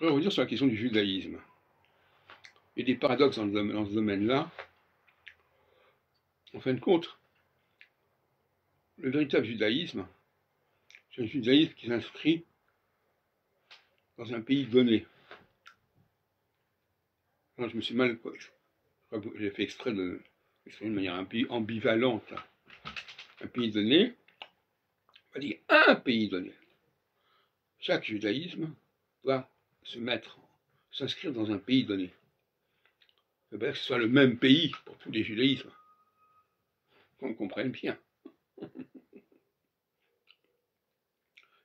Je voudrais revenir sur la question du judaïsme. Il y a des paradoxes dans ce domaine-là. En fin de compte, le véritable judaïsme, c'est un judaïsme qui s'inscrit dans un pays donné. Non, je me suis mal... Je crois que j'ai fait exprès de l'exprimer de manière un peu ambivalente. Un pays donné, on va dire un pays donné. Chaque judaïsme doit s'inscrire dans un pays donné. Ça veut dire que ce soit le même pays pour tous les judaïsmes. Qu'on comprenne bien. Il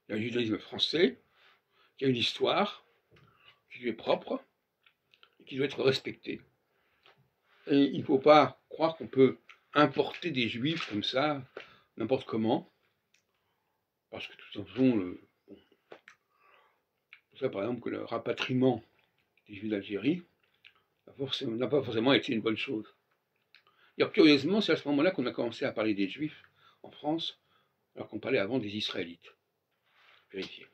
y a un judaïsme français qui a une histoire, qui lui est propre, et qui doit être respectée. Et il ne faut pas croire qu'on peut importer des juifs comme ça, n'importe comment, parce que de toute façon, c'est ça par exemple que le rapatriement des juifs d'Algérie n'a pas forcément été une bonne chose. Et curieusement, c'est à ce moment-là qu'on a commencé à parler des juifs en France, alors qu'on parlait avant des Israélites. Vérifiez.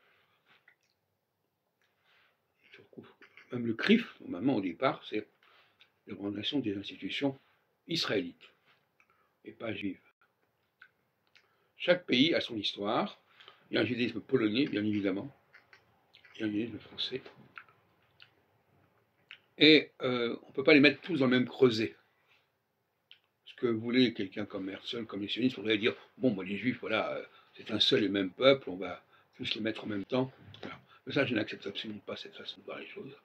Même le CRIF, normalement au départ, c'est la représentation des institutions israélites, et pas juives. Chaque pays a son histoire. Il y a un judaïsme polonais, bien évidemment. Il y a un judaïsme français. Et on ne peut pas les mettre tous dans le même creuset. Ce que voulait quelqu'un comme Herzl, comme les sionistes, faudrait dire, bon, bah, les juifs, voilà, c'est un seul et même peuple, on va tous les mettre en même temps. Voilà. Mais ça, je n'accepte absolument pas cette façon de voir les choses.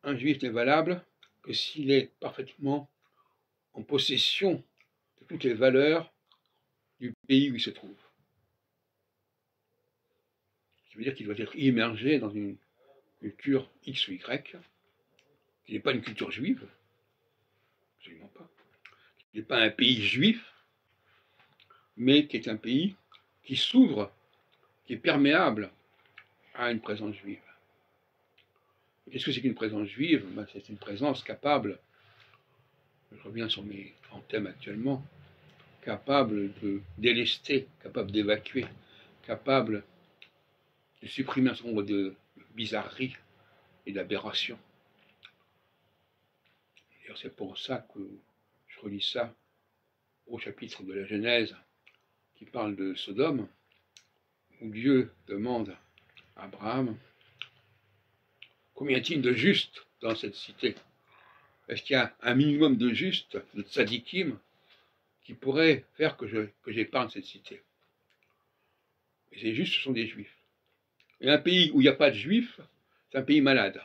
Un juif n'est valable que s'il est parfaitement en possession de toutes les valeurs du pays où il se trouve. Ce qui veut dire qu'il doit être immergé dans une culture X ou Y, qui n'est pas une culture juive, absolument pas, qui n'est pas un pays juif, mais qui est un pays qui s'ouvre, qui est perméable à une présence juive. Qu'est-ce que c'est qu'une présence juive? C'est une présence capable, je reviens sur mes grands thèmes actuellement, capable de délester, capable d'évacuer, capable de supprimer un certain nombre de bizarreries et d'aberrations. C'est pour ça que je relis ça au chapitre de la Genèse qui parle de Sodome, où Dieu demande à Abraham combien y a-t-il de justes dans cette cité? Est-ce qu'il y a un minimum de justes, de tzadikim, qui pourrait faire que j'épargne cette cité? Et ces justes, ce sont des juifs. Et un pays où il n'y a pas de juifs, c'est un pays malade.